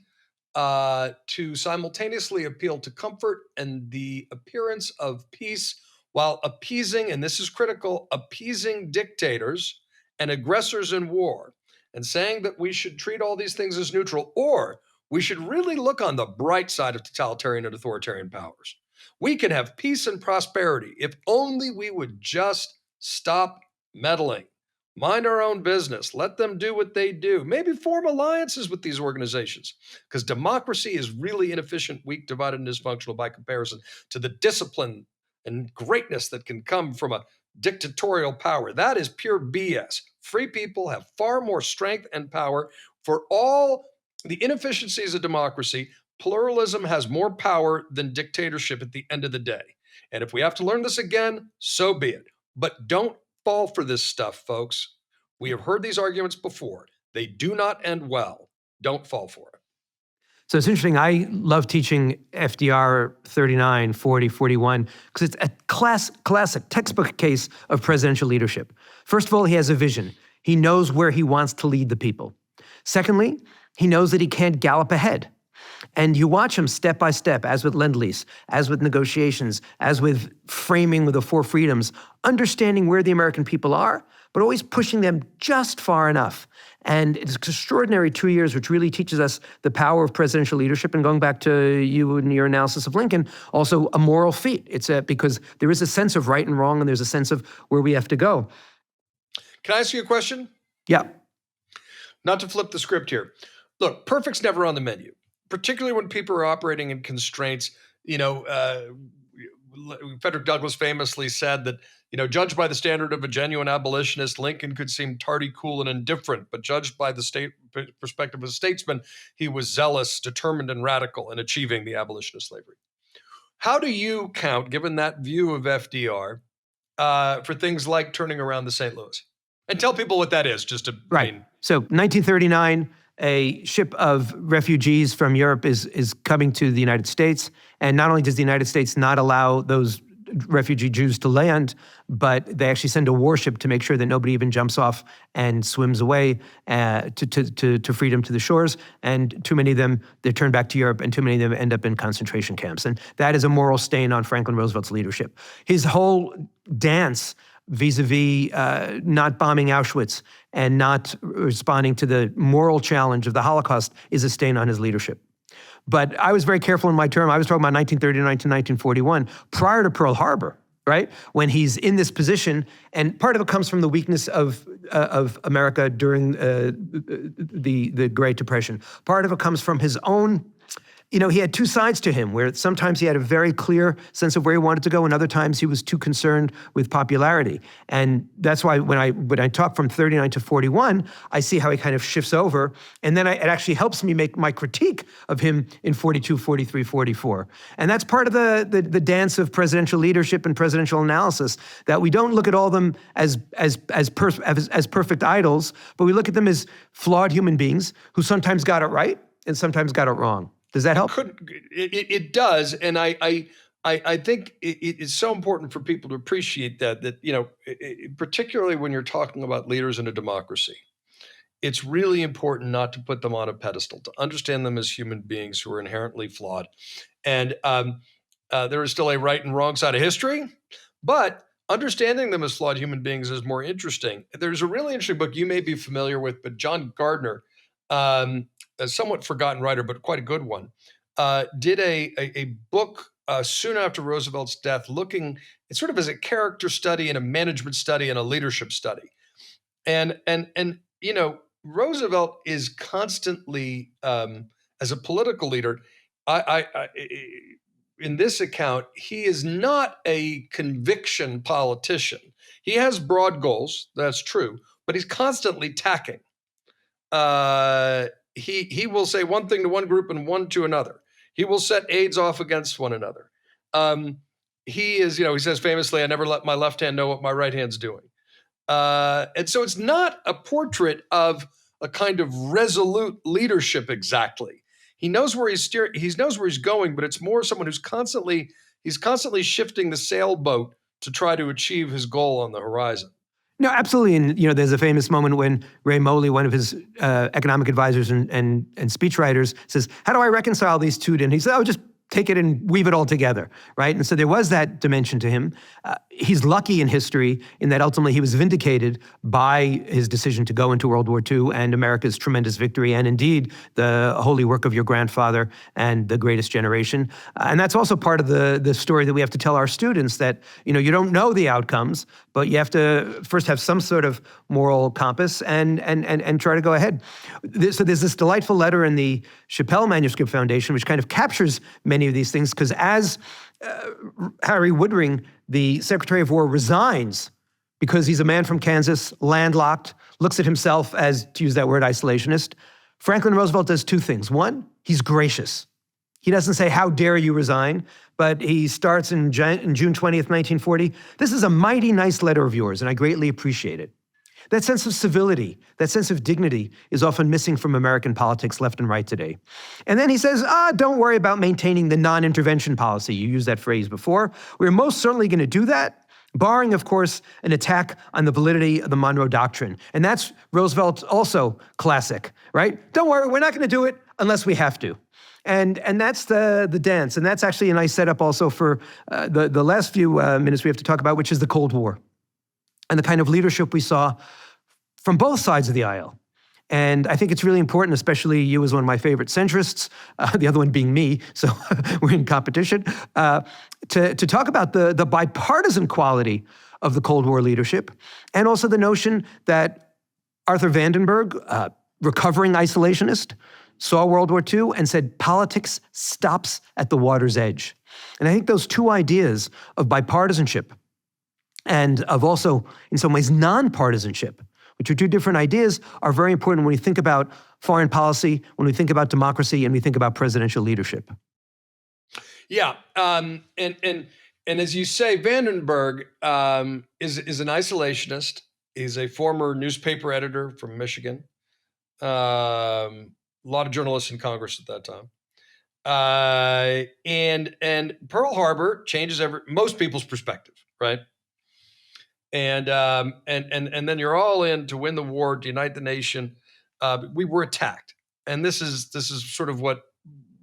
to simultaneously appeal to comfort and the appearance of peace, while appeasing, and this is critical, appeasing dictators and aggressors in war, and saying that we should treat all these things as neutral, or we should really look on the bright side of totalitarian and authoritarian powers. We can have peace and prosperity if only we would just stop meddling, mind our own business, let them do what they do, maybe form alliances with these organizations, because democracy is really inefficient, weak, divided, and dysfunctional by comparison to the discipline and greatness that can come from a dictatorial power. That is pure BS. Free people have far more strength and power. For all the inefficiencies of democracy, pluralism has more power than dictatorship at the end of the day. And if we have to learn this again, so be it. But don't fall for this stuff, folks. We have heard these arguments before. They do not end well. Don't fall for it. So it's interesting. I love teaching FDR 39, 40, 41, because it's a classic textbook case of presidential leadership. First of all, he has a vision. He knows where he wants to lead the people. Secondly, he knows that he can't gallop ahead. And you watch him step by step, as with Lend-Lease, as with negotiations, as with framing with the four freedoms, understanding where the American people are, but always pushing them just far enough. And it's extraordinary 2 years, which really teaches us the power of presidential leadership. And going back to you and your analysis of Lincoln, also a moral feat. It's because there is a sense of right and wrong, and there's a sense of where we have to go. Can I ask you a question? Yeah. Not to flip the script here. Look, perfect's never on the menu. particularly when people are operating in constraints. Frederick Douglass famously said that, judged by the standard of a genuine abolitionist, Lincoln could seem tardy, cool, and indifferent, but judged by the perspective of a statesman, he was zealous, determined, and radical in achieving the abolition of slavery. How do you count, given that view of FDR, for things like turning around the St. Louis? And tell people what that is, just to, Right. So 1939, a ship of refugees from Europe is coming to the United States. And not only does the United States not allow those refugee Jews to land, but they actually send a warship to make sure that nobody even jumps off and swims away to freedom to the shores. And too many of them, they're turned back to Europe, and too many of them end up in concentration camps. And that is a moral stain on Franklin Roosevelt's leadership. His whole dance vis-a-vis not bombing Auschwitz and not responding to the moral challenge of the Holocaust is a stain on his leadership. But I was very careful in my term. I was talking about 1939 to 1941, prior to Pearl Harbor, right? When he's in this position, and part of it comes from the weakness of America during the Great Depression. Part of it comes from his own. He had two sides to him, where sometimes he had a very clear sense of where he wanted to go, and other times he was too concerned with popularity. And that's why when I talk from 39 to 41, I see how he kind of shifts over. And then it actually helps me make my critique of him in 42, 43, 44. And that's part of the dance of presidential leadership and presidential analysis, that we don't look at all of them as perfect idols, but we look at them as flawed human beings who sometimes got it right and sometimes got it wrong. Does that help? It does, and I think it's so important for people to appreciate that particularly when you're talking about leaders in a democracy, it's really important not to put them on a pedestal, to understand them as human beings who are inherently flawed. And there is still a right and wrong side of history, but understanding them as flawed human beings is more interesting. There's a really interesting book you may be familiar with, but John Gardner, a somewhat forgotten writer, but quite a good one, did a book soon after Roosevelt's death, looking at sort of as a character study and a management study and a leadership study. And Roosevelt is constantly, as a political leader, in this account, he is not a conviction politician. He has broad goals, that's true, but he's constantly tacking. He will say one thing to one group and one to another. He will set aides off against one another. He says famously, "I never let my left hand know what my right hand's doing." And so it's not a portrait of a kind of resolute leadership exactly. He knows where he's steering. He knows where he's going, but it's more someone who's constantly shifting the sailboat to try to achieve his goal on the horizon. No, absolutely. And, there's a famous moment when Ray Moley, one of his economic advisors and speechwriters, says, "How do I reconcile these two?" And he said, "Oh, just take it and weave it all together," right? And so there was that dimension to him. He's lucky in history in that ultimately he was vindicated by his decision to go into World War II and America's tremendous victory, and indeed the holy work of your grandfather and the greatest generation. And that's also part of the story that we have to tell our students, that you don't know the outcomes, but you have to first have some sort of moral compass and try to go ahead. So there's this delightful letter in the Chappelle Manuscript Foundation, which kind of captures many of these things, because as Harry Woodring, the Secretary of War, resigns because he's a man from Kansas, landlocked, looks at himself as, to use that word, isolationist, Franklin Roosevelt does two things. One, he's gracious. He doesn't say, "How dare you resign?" But he starts in June 20th, 1940. "This is a mighty nice letter of yours, and I greatly appreciate it." That sense of civility, that sense of dignity is often missing from American politics left and right today. And then he says, "Don't worry about maintaining the non-intervention policy." You used that phrase before. "We're most certainly going to do that, barring, of course, an attack on the validity of the Monroe Doctrine." And that's Roosevelt's also classic, right? "Don't worry, we're not going to do it unless we have to." And that's the dance. And that's actually a nice setup also for the last few minutes we have to talk about, which is the Cold War and the kind of leadership we saw from both sides of the aisle. And I think it's really important, especially you as one of my favorite centrists, the other one being me, so we're in competition, to talk about the bipartisan quality of the Cold War leadership, and also the notion that Arthur Vandenberg, recovering isolationist, saw World War II and said politics stops at the water's edge. And I think those two ideas of bipartisanship and of also, in some ways, nonpartisanship, which are two different ideas, are very important when we think about foreign policy, when we think about democracy, and we think about presidential leadership. Yeah, and as you say, Vandenberg is an isolationist. He's a former newspaper editor from Michigan. A lot of journalists in Congress at that time. And Pearl Harbor changes most people's perspective, right? And then you're all in to win the war, to unite the nation. We were attacked, and this is sort of what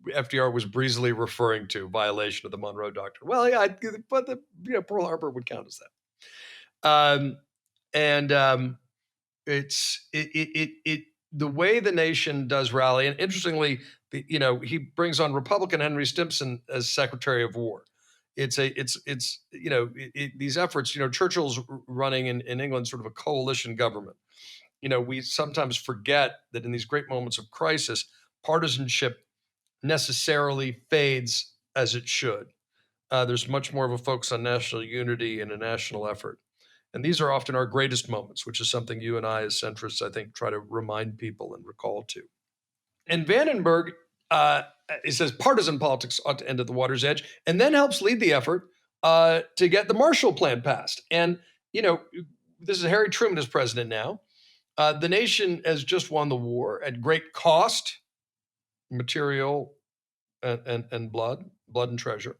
FDR was breezily referring to: violation of the Monroe Doctrine. Well, yeah, but Pearl Harbor would count as that. It's the way the nation does rally, and interestingly, he brings on Republican Henry Stimson as Secretary of War. These efforts. Churchill's running in England sort of a coalition government. We sometimes forget that in these great moments of crisis, partisanship necessarily fades as it should. There's much more of a focus on national unity and a national effort. And these are often our greatest moments, which is something you and I as centrists, I think, try to remind people and recall to. And Vandenberg, he says partisan politics ought to end at the water's edge, and then helps lead the effort to get the Marshall Plan passed. And, this is Harry Truman as president now. The nation has just won the war at great cost, material and blood and treasure.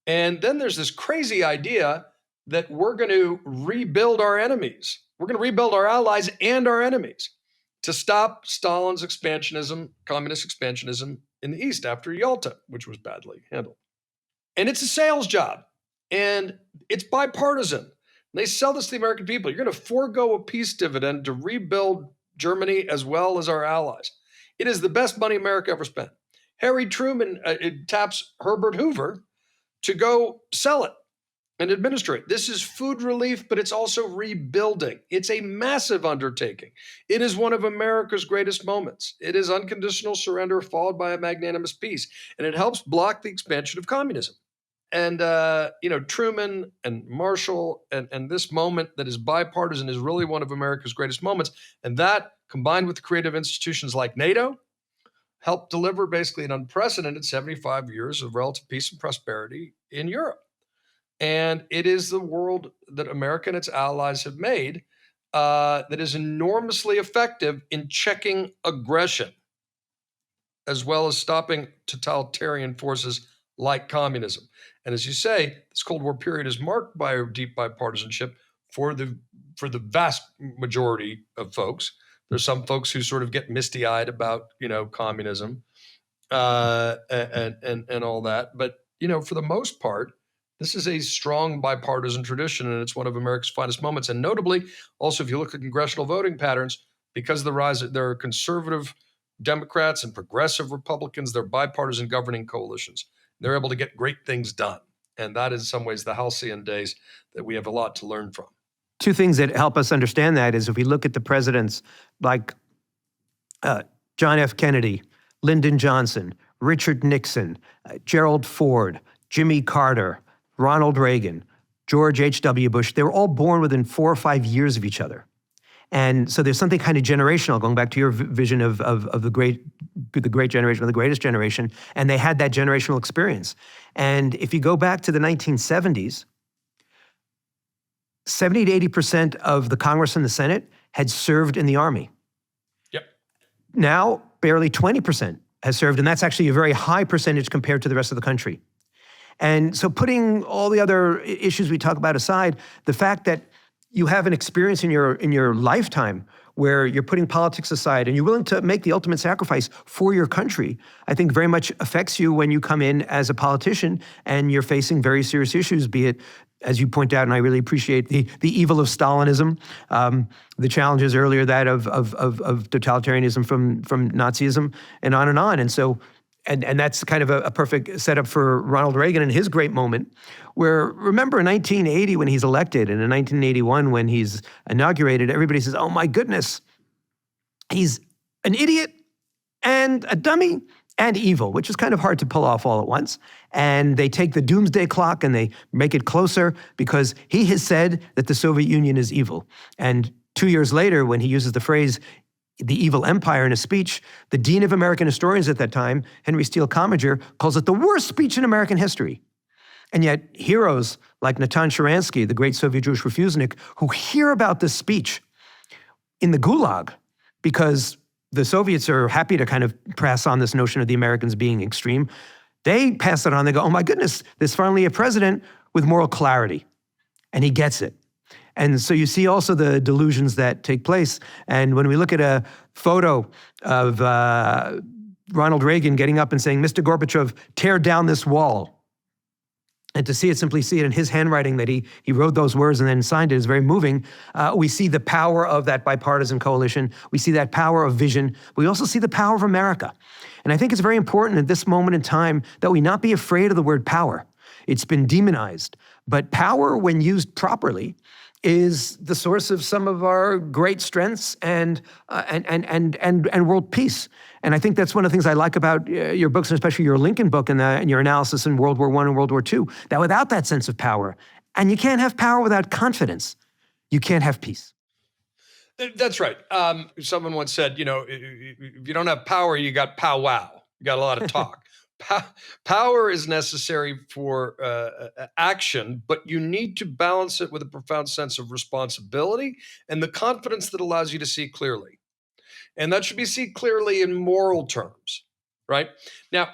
And then there's this crazy idea that we're going to rebuild our enemies. We're going to rebuild our allies and our enemies to stop Stalin's expansionism, communist expansionism in the East after Yalta, which was badly handled. And it's a sales job, and it's bipartisan. And they sell this to the American people. You're going to forego a peace dividend to rebuild Germany as well as our allies. It is the best money America ever spent. Harry Truman taps Herbert Hoover to go sell it and administer it. This is food relief, but it's also rebuilding. It's a massive undertaking. It is one of America's greatest moments. It is unconditional surrender followed by a magnanimous peace, and it helps block the expansion of communism. And, Truman and Marshall and this moment that is bipartisan is really one of America's greatest moments. And that, combined with creative institutions like NATO, helped deliver basically an unprecedented 75 years of relative peace and prosperity in Europe. And it is the world that America and its allies have made that is enormously effective in checking aggression, as well as stopping totalitarian forces like communism. And as you say, this Cold War period is marked by a deep bipartisanship for the vast majority of folks. There's some folks who sort of get misty-eyed about, communism and all that. But, for the most part, this is a strong bipartisan tradition, and it's one of America's finest moments. And notably, also, if you look at congressional voting patterns, because of the rise, there are conservative Democrats and progressive Republicans, they're bipartisan governing coalitions. They're able to get great things done. And that is in some ways the halcyon days that we have a lot to learn from. Two things that help us understand that is if we look at the presidents like John F. Kennedy, Lyndon Johnson, Richard Nixon, Gerald Ford, Jimmy Carter, Ronald Reagan, George H.W. Bush, they were all born within 4 or 5 years of each other. And so there's something kind of generational, going back to your vision of the great generation, or the greatest generation, and they had that generational experience. And if you go back to the 1970s, 70 to 80% of the Congress and the Senate had served in the Army. Yep. Now, barely 20% has served, and that's actually a very high percentage compared to the rest of the country. And so putting all the other issues we talk about aside, the fact that you have an experience in your lifetime where you're putting politics aside and you're willing to make the ultimate sacrifice for your country, I think very much affects you when you come in as a politician and you're facing very serious issues, be it, as you point out, and I really appreciate the evil of Stalinism, the challenges earlier that of totalitarianism from Nazism, and on and on. And so, and that's kind of a perfect setup for Ronald Reagan and his great moment, where, remember in 1980 when he's elected, and in 1981 when he's inaugurated, everybody says, oh my goodness, he's an idiot and a dummy and evil, which is kind of hard to pull off all at once. And they take the doomsday clock and they make it closer because he has said that the Soviet Union is evil. And 2 years later, when he uses the phrase, the evil empire in a speech, the dean of American historians at that time, Henry Steele Commager, calls it the worst speech in American history. And yet heroes like Natan Sharansky, the great Soviet Jewish refusenik, who hear about this speech in the Gulag because the Soviets are happy to kind of pass on this notion of the Americans being extreme. They pass it on. They go, oh my goodness, there's finally a president with moral clarity. And he gets it. And so you see also the delusions that take place. And when we look at a photo of Ronald Reagan getting up and saying, Mr. Gorbachev, tear down this wall. And to simply see it in his handwriting that he wrote those words and then signed it is very moving. We see the power of that bipartisan coalition. We see that power of vision. We also see the power of America. And I think it's very important at this moment in time that we not be afraid of the word power. It's been demonized. But power, when used properly, is the source of some of our great strengths and world peace. And I think that's one of the things I like about your books, and especially your Lincoln book and your analysis in World War I and World War II, that without that sense of power, and you can't have power without confidence, you can't have peace. That's right. Someone once said, if you don't have power, you got powwow. You got a lot of talk. Power is necessary for action, but you need to balance it with a profound sense of responsibility and the confidence that allows you to see clearly. And that should be seen clearly in moral terms, right? Now,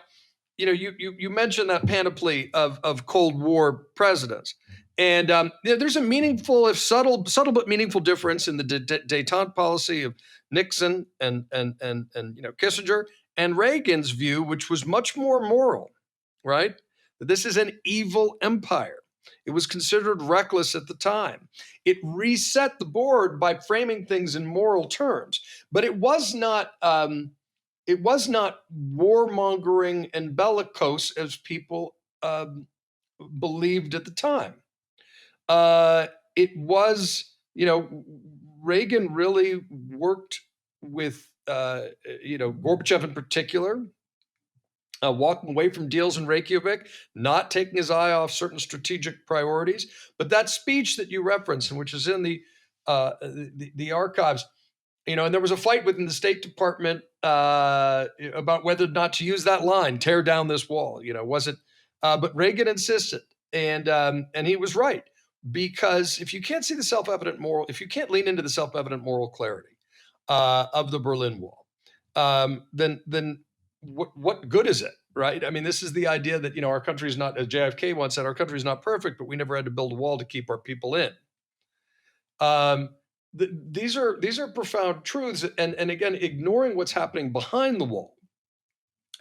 you mentioned that panoply of Cold War presidents. And there's a meaningful, if subtle but meaningful difference in the détente policy of Nixon and Kissinger and Reagan's view, which was much more moral, right? That this is an evil empire. It was considered reckless at the time. It reset the board by framing things in moral terms, but it was not warmongering and bellicose as people believed at the time. It was, Reagan really worked with Gorbachev in particular, walking away from deals in Reykjavik, not taking his eye off certain strategic priorities. But that speech that you referenced, and which is in the archives, and there was a fight within the State Department about whether or not to use that line, tear down this wall. Was it? But Reagan insisted, and he was right, because if you can't see the self-evident moral, if you can't lean into the self-evident moral clarity of the Berlin Wall, then what good is it, right? I mean, this is the idea that our country is not, as JFK once said, our country is not perfect, but we never had to build a wall to keep our people in. These are profound truths, and again, ignoring what's happening behind the wall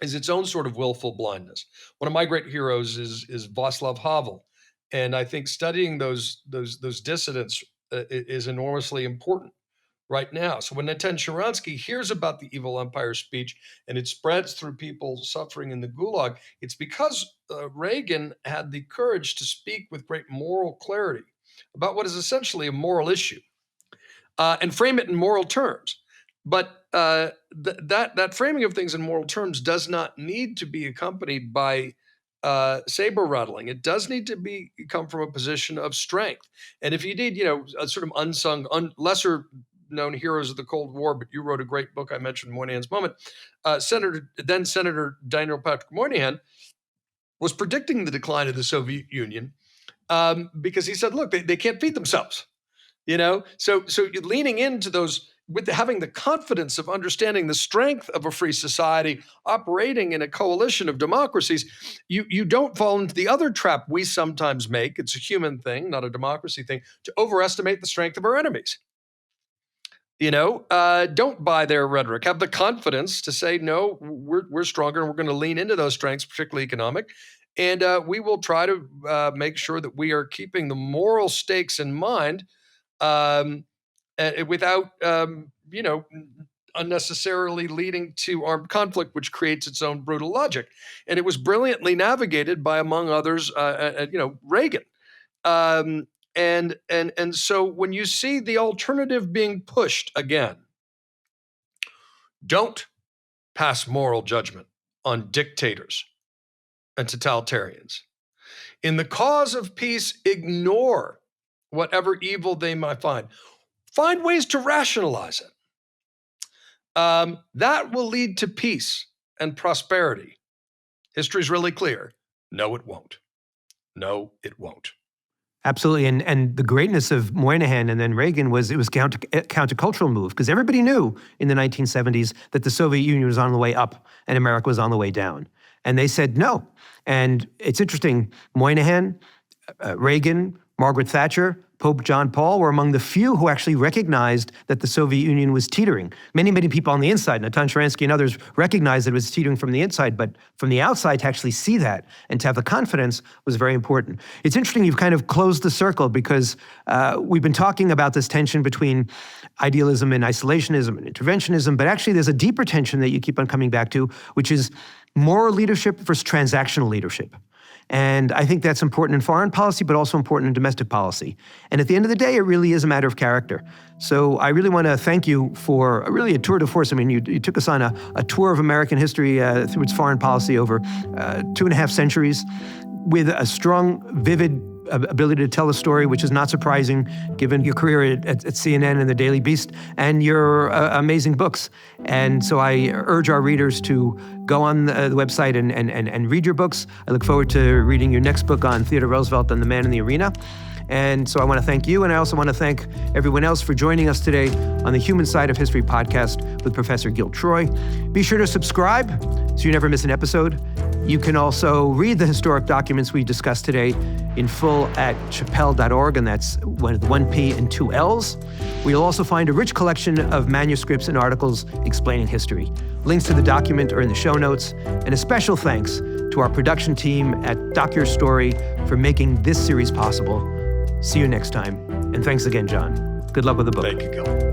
is its own sort of willful blindness. One of my great heroes is Václav Havel, and I think studying those dissidents is enormously important right now. So when Natan Sharansky hears about the evil empire speech and it spreads through people suffering in the Gulag, it's because Reagan had the courage to speak with great moral clarity about what is essentially a moral issue and frame it in moral terms. But that framing of things in moral terms does not need to be accompanied by saber rattling. It does need to come from a position of strength. And if you need, a sort of unsung, lesser known heroes of the Cold War, but you wrote a great book, I mentioned Moynihan's Moment. Senator Daniel Patrick Moynihan was predicting the decline of the Soviet Union because he said, look, they can't feed themselves, So leaning into those, with having the confidence of understanding the strength of a free society operating in a coalition of democracies, you don't fall into the other trap we sometimes make. It's a human thing, not a democracy thing, to overestimate the strength of our enemies. Don't buy their rhetoric. Have the confidence to say, no, we're stronger and we're going to lean into those strengths, particularly economic. And we will try to make sure that we are keeping the moral stakes in mind without, unnecessarily leading to armed conflict, which creates its own brutal logic. And it was brilliantly navigated by, among others, Reagan. And so when you see the alternative being pushed again, don't pass moral judgment on dictators and totalitarians. In the cause of peace, ignore whatever evil they might find. Find ways to rationalize it. That will lead to peace and prosperity. History's really clear. No, it won't. No, it won't. Absolutely, and the greatness of Moynihan and then Reagan was it was countercultural move, because everybody knew in the 1970s that the Soviet Union was on the way up and America was on the way down. And they said no. And it's interesting, Moynihan, Reagan, Margaret Thatcher, Pope John Paul were among the few who actually recognized that the Soviet Union was teetering. Many, many people on the inside, Natan Sharansky and others, recognized that it was teetering from the inside, but from the outside to actually see that and to have the confidence was very important. It's interesting you've kind of closed the circle, because we've been talking about this tension between idealism and isolationism and interventionism, but actually there's a deeper tension that you keep on coming back to, which is moral leadership versus transactional leadership. And I think that's important in foreign policy, but also important in domestic policy. And at the end of the day, it really is a matter of character. So I really want to thank you for really a tour de force. I mean, you took us on a tour of American history through its foreign policy over 2.5 centuries with a strong, vivid ability to tell a story, which is not surprising given your career at CNN and the Daily Beast and your amazing books. And so I urge our readers to go on the website and read your books. I look forward to reading your next book on Theodore Roosevelt and the Man in the Arena. And so I want to thank you, and I also want to thank everyone else for joining us today on the Human Side of History podcast with Professor Gil Troy. Be sure to subscribe so you never miss an episode. You can also read the historic documents we discussed today in full at chappelle.org, and that's with 1 P and 2 L's. We'll also find a rich collection of manuscripts and articles explaining history. Links to the document are in the show notes, and a special thanks to our production team at Doc Your Story for making this series possible. See you next time. And thanks again, John. Good luck with the book. Thank you, Gil.